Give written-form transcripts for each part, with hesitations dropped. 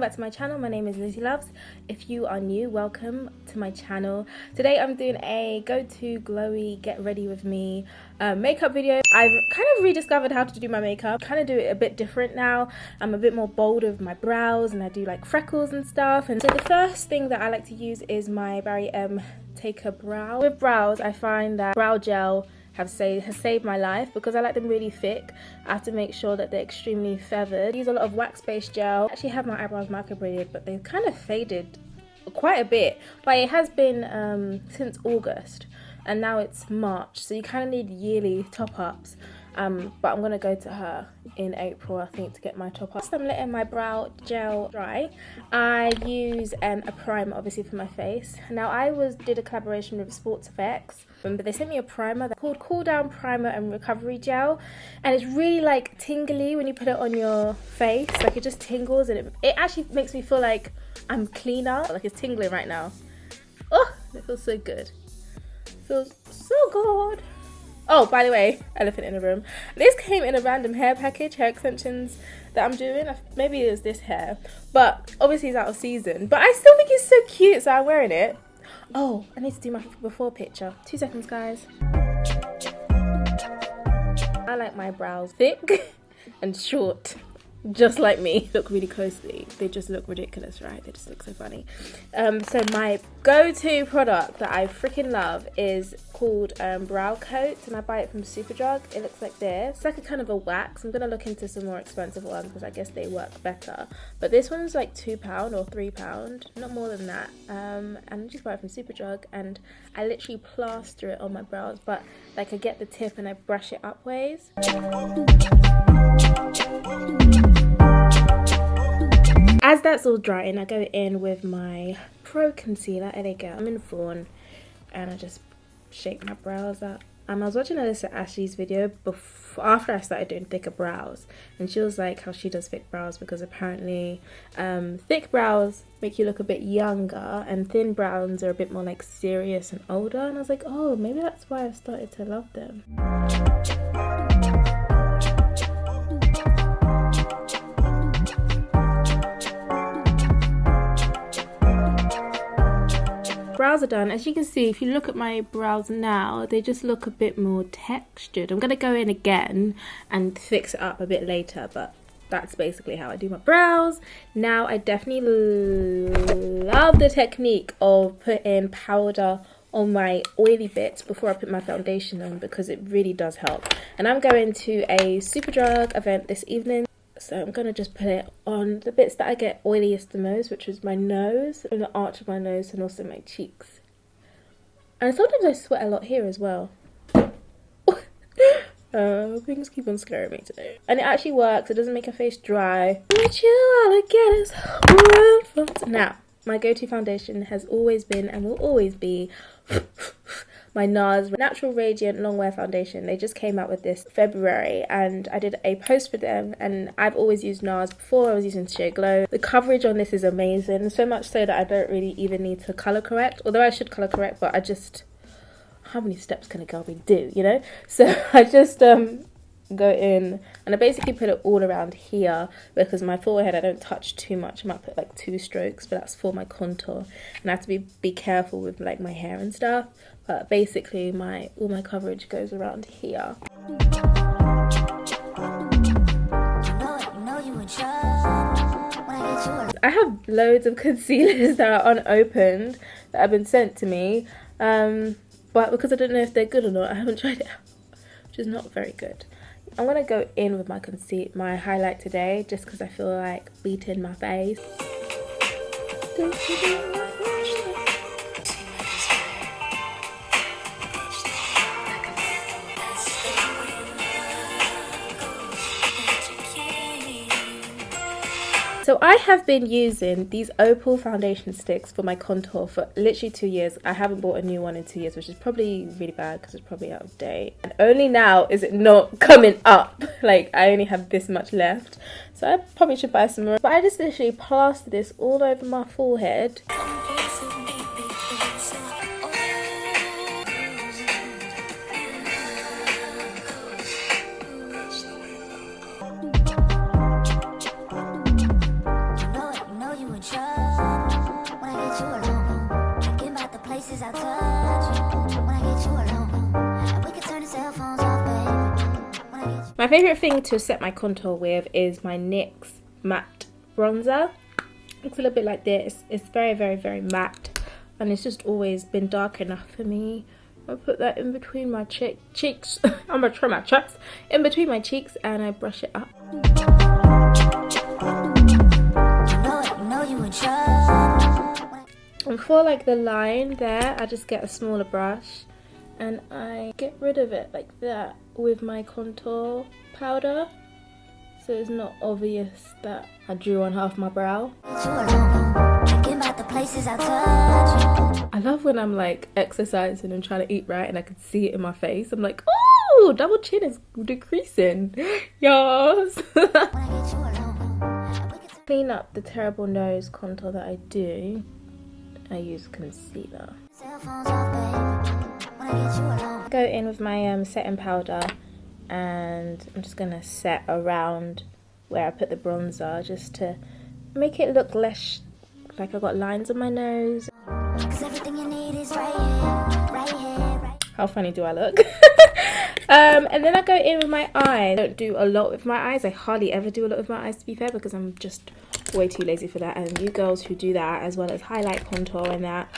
back to my channel. My name is Lizzie Loves. If you are new, welcome to my channel. Today I'm doing a go to glowy get ready with me makeup video. I've kind of rediscovered how to do my makeup, kind of do it a bit different now. I'm a bit more bold with my brows and I do like freckles and stuff. And so the first thing that I like to use is my Barry M Taker Brow. With brows, I find that brow gel has saved my life because I like them really thick. I have to make sure that they're extremely feathered. I use a lot of wax-based gel. I actually have my eyebrows microbladed, but they've kind of faded quite a bit. But it has been since August, and now it's March, so you kind of need yearly top-ups. But I'm gonna go to her in April, I think, to get my top up. I'm letting my brow gel dry. I use a primer, obviously, for my face. Now, I did a collaboration with Sports Effects, but they sent me a primer that's called Cooldown Primer and Recovery Gel, and it's really like tingly when you put it on your face. Like, it just tingles, and it actually makes me feel like I'm cleaner. Like, it's tingling right now. Oh, it feels so good. Feels so good. Oh, by the way, elephant in the room. This came in a random hair package, hair extensions that I'm doing. Maybe it was this hair, but obviously it's out of season. But I still think it's so cute, so I'm wearing it. Oh, I need to do my before picture. 2 seconds, guys. I like my brows thick and short. Just like me. Look really closely. They just look ridiculous, right? They just look so funny. So my go-to product that I freaking love is called Brow Coat, and I buy it from Superdrug. It looks like this. It's like a kind of a wax. I'm gonna look into some more expensive ones because I guess they work better. But this one's like £2 or £3, not more than that. And I just buy it from Superdrug, and I literally plaster it on my brows. But like, I get the tip and I brush it upways. As that's all drying, I go in with my Pro Concealer. There you go. I'm in Fawn, and I just shake my brows up. I was watching Alyssa Ashley's video after I started doing thicker brows, and she was like how she does thick brows because apparently thick brows make you look a bit younger, and thin brows are a bit more like serious and older. And I was like, oh, maybe that's why I started to love them. Brows are done. As you can see, if you look at my brows now, they just look a bit more textured. I'm going to go in again and fix it up a bit later, but that's basically how I do my brows. Now, I definitely love the technique of putting powder on my oily bits before I put my foundation on, because it really does help. And I'm going to a Superdrug event this evening. So I'm going to just put it on the bits that I get oiliest the most, which is my nose and the arch of my nose, and also my cheeks. And sometimes I sweat a lot here as well. Things keep on scaring me today. And it actually works. It doesn't make your face dry. What you all get is now, my go-to foundation has always been and will always be my NARS Natural Radiant Longwear Foundation. They just came out with this February, and I did a post for them, and I've always used NARS before. I was using Sheer Glow. The coverage on this is amazing, so much so that I don't really even need to colour correct, although I should colour correct, but I just, how many steps can a girl really do, you know? So I just go in and I basically put it all around here, because my forehead I don't touch too much. I might put like 2 strokes, but that's for my contour, and I have to be careful with like my hair and stuff. But basically all my coverage goes around here. I have loads of concealers that are unopened that have been sent to me, but because I don't know if they're good or not, I haven't tried it out, which is not very good. I'm going to go in with my highlight today, just because I feel like beating my face. So I have been using these Opal foundation sticks for my contour for literally 2 years. I haven't bought a new one in 2 years, which is probably really bad because it's probably out of date. And only now is it not coming up. Like, I only have this much left. So I probably should buy some more. But I just literally plaster this all over my forehead. My favourite thing to set my contour with is my NYX matte bronzer. Looks a little bit like this. It's very, very, very matte, and it's just always been dark enough for me. I put that in between my cheeks. I'm gonna try my cheeks. In between my cheeks, and I brush it up. And for like the line there, I just get a smaller brush and I get rid of it like that with my contour powder, so it's not obvious that I drew on half my brow. I love when I'm like exercising and trying to eat right and I can see it in my face. I'm like, oh, double chin is decreasing. Yes. Clean up the terrible nose contour that I do. I use concealer. Go in with my setting powder, and I'm just gonna set around where I put the bronzer just to make it look less like I got lines on my nose. How funny do I look? And then I go in with my eyes. I don't do a lot with my eyes. I hardly ever do a lot with my eyes, to be fair, because I'm just way too lazy for that. And you girls who do that, as well as highlight, contour and that,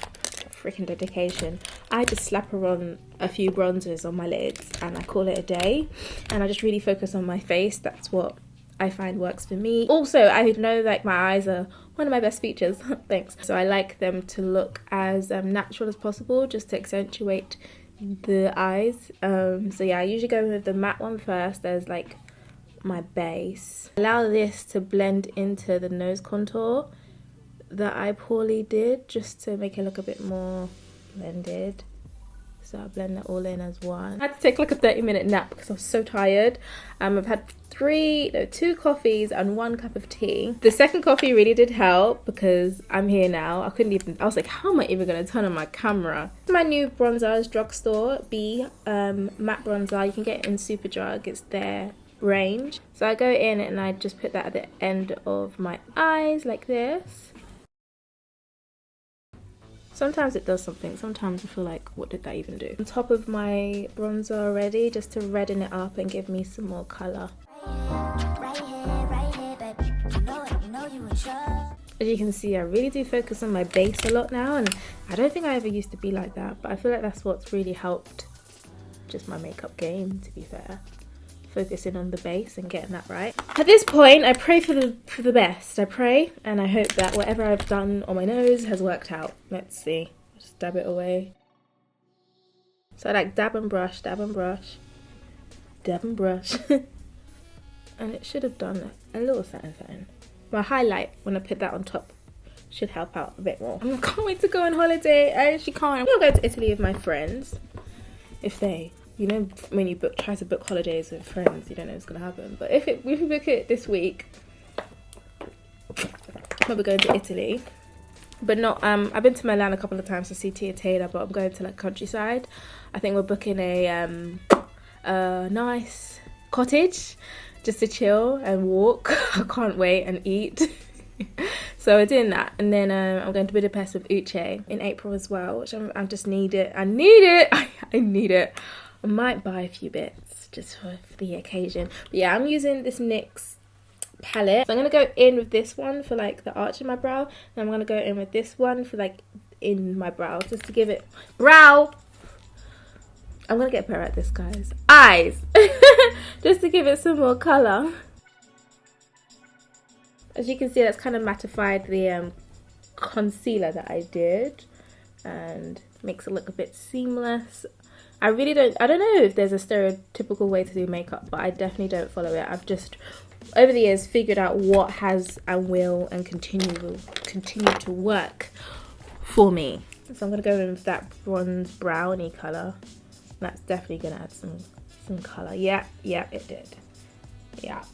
freaking dedication. I just slap on a few bronzers on my lids and I call it a day. And I just really focus on my face. That's what I find works for me. Also, I know like my eyes are one of my best features. Thanks. So I like them to look as natural as possible, just to accentuate the eyes. So yeah, I usually go with the matte one first as like my base. Allow this to blend into the nose contour that I poorly did, just to make it look a bit more blended. So I blend that all in as one. I had to take like a 30-minute nap because I was so tired. I've had 2 coffees and 1 cup of tea. The second coffee really did help because I'm here now. I was like, how am I even going to turn on my camera? My new bronzer is Drugstore B matte bronzer. You can get it in Superdrug. It's their range. So I go in and I just put that at the end of my eyes like this. Sometimes it does something. Sometimes I feel like, what did that even do? On top of my bronzer already, just to redden it up and give me some more colour. As you can see, I really do focus on my base a lot now, and I don't think I ever used to be like that, but I feel like that's what's really helped just my makeup game, to be fair. Focusing on the base and getting that right. At this point, I pray for the best. I pray and I hope that whatever I've done on my nose has worked out. Let's see. Just dab it away. So I like dab and brush, dab and brush, dab and brush. And it should have done a little something. My highlight, when I put that on top, should help out a bit more. I can't wait to go on holiday. I actually can't. I'm gonna go to Italy with my friends. If they, you know, when you try to book holidays with friends, you don't know what's gonna happen. But if we book it this week, I'll be going to Italy. But not, I've been to Milan a couple of times to see Tia Taylor, but I'm going to like countryside. I think we're booking a nice cottage just to chill and walk. I can't wait, and eat. So we're doing that, and then I'm going to Budapest with Uche in April as well, which I just need it. I need it. I need it. I might buy a few bits just for the occasion. But yeah, I'm using this NYX palette. So I'm going to go in with this one for like the arch in my brow, and I'm going to go in with this one for like in my brow, just to give it brow. I'm going to get better at this, guys. Eyes. Just to give it some more colour. As you can see, that's kind of mattified the concealer that I did, and makes it look a bit seamless. I don't know if there's a stereotypical way to do makeup, but I definitely don't follow it. I've just, over the years, figured out what has and will and continue to work for me. So I'm going to go in with that bronze brownie colour. That's definitely going to add some colour. Yeah, it did. Yeah.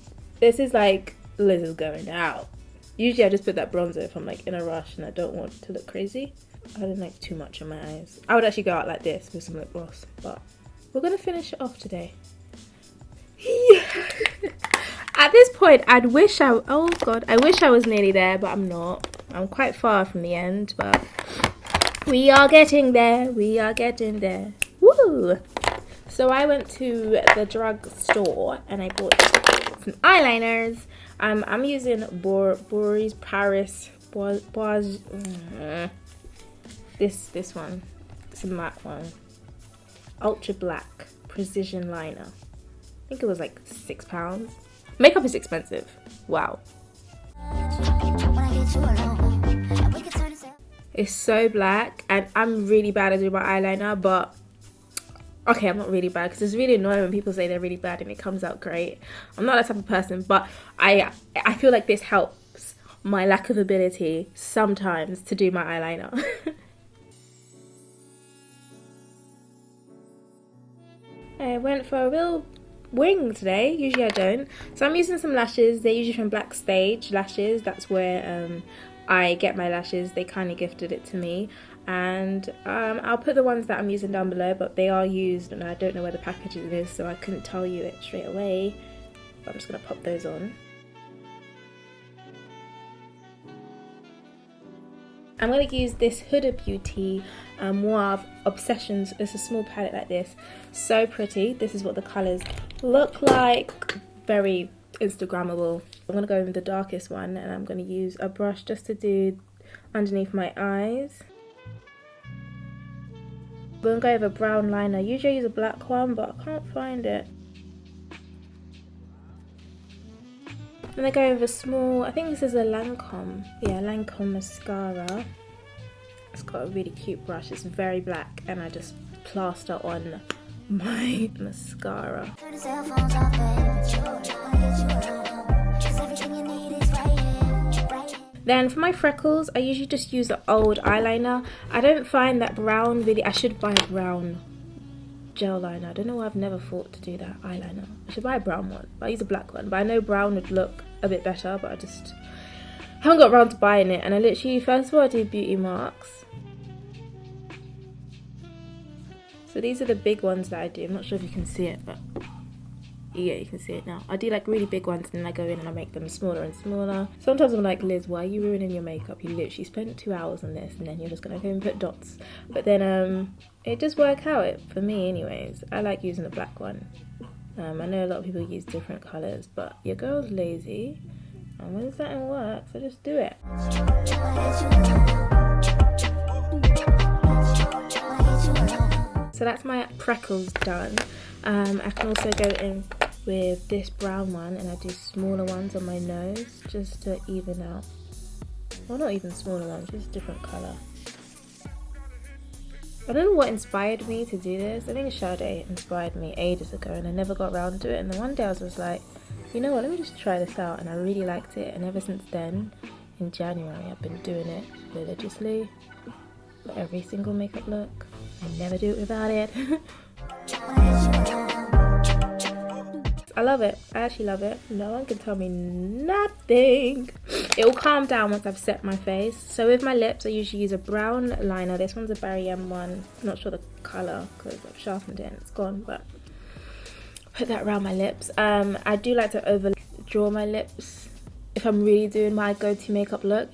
This is like, Liz is going out. Usually I just put that bronzer if I'm like in a rush and I don't want to look crazy. I didn't like too much on my eyes. I would actually go out like this with some lip gloss, but we're gonna finish it off today. At this point, I wish I was nearly there, but I'm not. I'm quite far from the end, but we are getting there. We are getting there. Woo! So I went to the drugstore and I bought some eyeliners. I'm using Boris Paris this one. It's a matte one. Ultra black precision liner. I think it was like £6. Makeup is expensive. Wow. It's so black, and I'm really bad at doing my eyeliner, but okay, I'm not really bad, because it's really annoying when people say they're really bad and it comes out great. I'm not that type of person, but I feel like this helps my lack of ability sometimes to do my eyeliner. I went for a real wing today. Usually I don't. So I'm using some lashes. They're usually from Black Stage Lashes. That's where I get my lashes. They kindly gifted it to me. And I'll put the ones that I'm using down below, but they are used and I don't know where the packaging is, so I couldn't tell you it straight away. But I'm just going to pop those on. I'm going to use this Huda Beauty Mauve Obsessions. It's a small palette like this. So pretty. This is what the colours look like. Very Instagrammable. I'm going to go with the darkest one, and I'm going to use a brush just to do underneath my eyes. I'm going to go with a brown liner. Usually I use a black one, but I can't find it. I'm going to go with a small, I think this is a Lancome. Yeah, Lancome mascara. It's got a really cute brush. It's very black, and I just plaster on my mascara. Then for my freckles, I usually just use the old eyeliner. I don't find that brown really, I should buy a brown gel liner. I don't know why I've never thought to do that eyeliner. I should buy a brown one, but I use a black one. But I know brown would look a bit better, but I just haven't got around to buying it. And I literally, first of all, I do beauty marks. So these are the big ones that I do. I'm not sure if you can see it, but yeah, you can see it now. I do like really big ones, and then I go in and I make them smaller and smaller. Sometimes I'm like, Liz, why are you ruining your makeup? You literally spent 2 hours on this, and then you're just gonna go and put dots. But then it just works out for me anyways. I like using a black one. I know a lot of people use different colours, but your girl's lazy, and when something works, I just do it. So that's my freckles done. I can also go in with this brown one, and I do smaller ones on my nose just to even out. Well, not even smaller ones, just different colour. I don't know what inspired me to do this. I think Sade inspired me ages ago, and I never got around to it. And then one day I was just like, you know what, let me just try this out, and I really liked it. And ever since then, in January, I've been doing it religiously for every single makeup look. I never do it without it. I love it. I actually love it. No one can tell me nothing. It will calm down once I've set my face. So with my lips, I usually use a brown liner. This one's a Barry M one. I'm not sure the colour because I've sharpened it and it's gone, but put that around my lips. I do like to overdraw my lips if I'm really doing my go-to makeup look.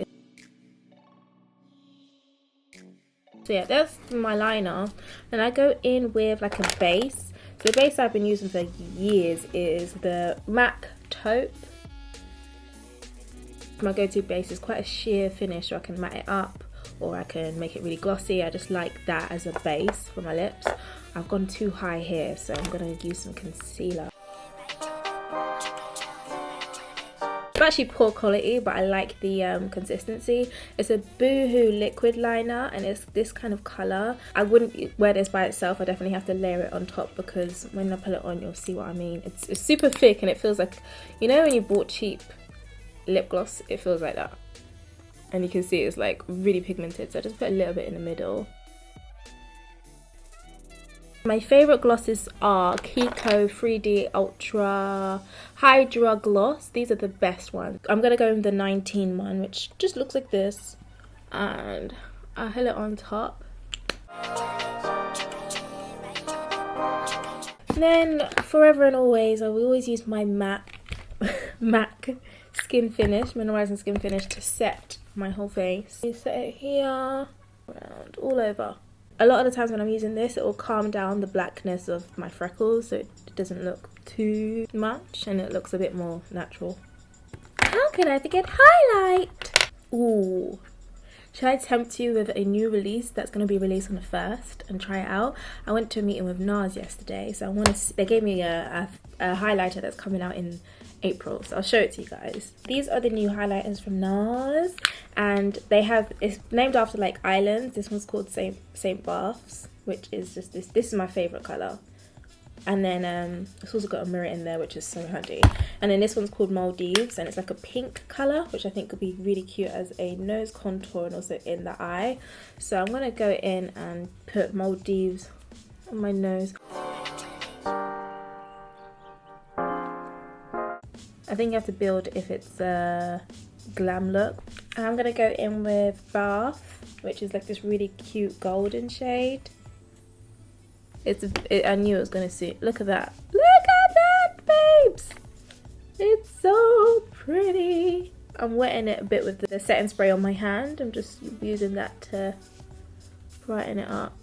So yeah, that's my liner. And I go in with like a base. So the base I've been using for years is the MAC Taupe. My go-to base is quite a sheer finish, so I can matte it up or I can make it really glossy. I just like that as a base for my lips. I've gone too high here, so I'm going to use some concealer. It's actually poor quality, but I like the consistency. It's a Boohoo liquid liner, and it's this kind of colour. I wouldn't wear this by itself. I definitely have to layer it on top, because when I put it on, you'll see what I mean. It's super thick, and it feels like, you know when you bought cheap lip gloss, it feels like that. And you can see it's like really pigmented, so I just put a little bit in the middle. My favourite glosses are Kiko 3D Ultra Hydra Gloss. These are the best ones. I'm going to go with the 19 one, which just looks like this. And I'll hit it on top. And then, forever and always, I will always use my MAC Skin Finish, Mineralizing Skin Finish, to set my whole face. You set it here, around, all over. a lot of the times when I'm using this, it will calm down the blackness of my freckles so it doesn't look too much and it looks a bit more natural. How can I forget highlight? Ooh. Should I tempt you with a new release that's going to be released on the 1st and try it out? I went to a meeting with NARS yesterday, so I want to. They gave me a highlighter that's coming out in April, so I'll show it to you guys. These are the new highlighters from NARS, and they have, it's named after like islands. This one's called Saint Baths, which is just this. This is my favorite color. And then it's also got a mirror in there, which is so handy. And then this one's called Maldives, and it's like a pink color, which I think could be really cute as a nose contour and also in the eye. So I'm gonna go in and put Maldives on my nose. I think you have to build if it's a glam look. And I'm gonna go in with Bath, which is like this really cute golden shade. I knew it was going to suit. Look at that. Look at that, babes. It's so pretty. I'm wetting it a bit with the setting spray on my hand. I'm just using that to brighten it up.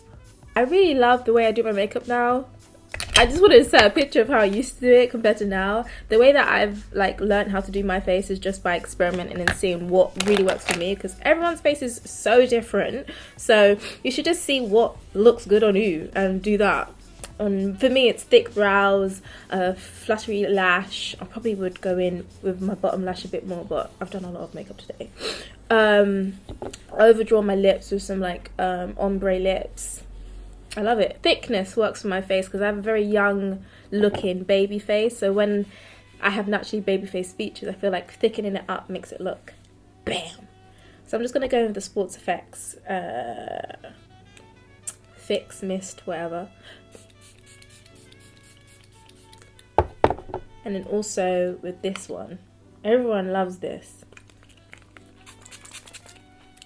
I really love the way I do my makeup now. I just wanted to set a picture of how I used to do it compared to now. The way that I've like learned how to do my face is just by experimenting and seeing what really works for me, because everyone's face is so different. So you should just see what looks good on you and do that. For me, it's thick brows, fluttery lash. I probably would go in with my bottom lash a bit more, but I've done a lot of makeup today. Overdraw my lips with some like ombre lips. I love it. Thickness works for my face because I have a very young looking baby face. So when I have naturally baby face features, I feel like thickening it up makes it look bam. So I'm just going to go with the Sports Effects Fix Mist, whatever. And then also with this one. Everyone loves this.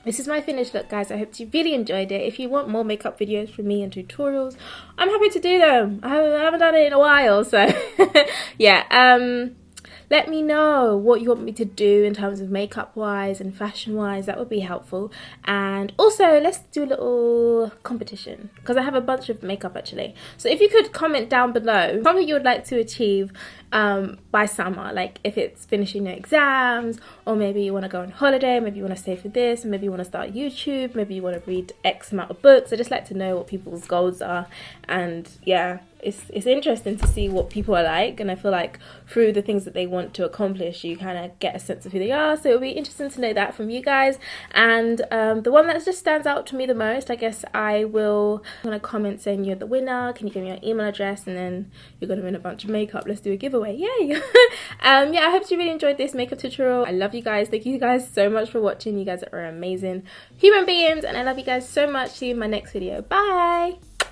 This is my finished look, guys. I hope you really enjoyed it. If you want more makeup videos from me and tutorials, I'm happy to do them. I haven't done it in a while, so yeah. Let me know what you want me to do in terms of makeup wise and fashion wise. That would be helpful. And also let's do a little competition because I have a bunch of makeup actually. So if you could comment down below something you would like to achieve by summer, like if it's finishing your exams, or maybe you want to go on holiday, maybe you want to stay for this, maybe you want to start YouTube, maybe you want to read X amount of books. I just like to know what people's goals are, and yeah, it's interesting to see what people are like, and I feel like through the things that they want to accomplish you kind of get a sense of who they are. So it'll be interesting to know that from you guys. And the one that just stands out to me the most, I guess I'm gonna comment saying you're the winner, can you give me your email address, and then you're gonna win a bunch of makeup. Let's do a giveaway. Yay. Yeah, I hope you really enjoyed this makeup tutorial. I love you guys. Thank you guys so much for watching. You guys are amazing human beings, and I love you guys so much. See you in my next video. Bye.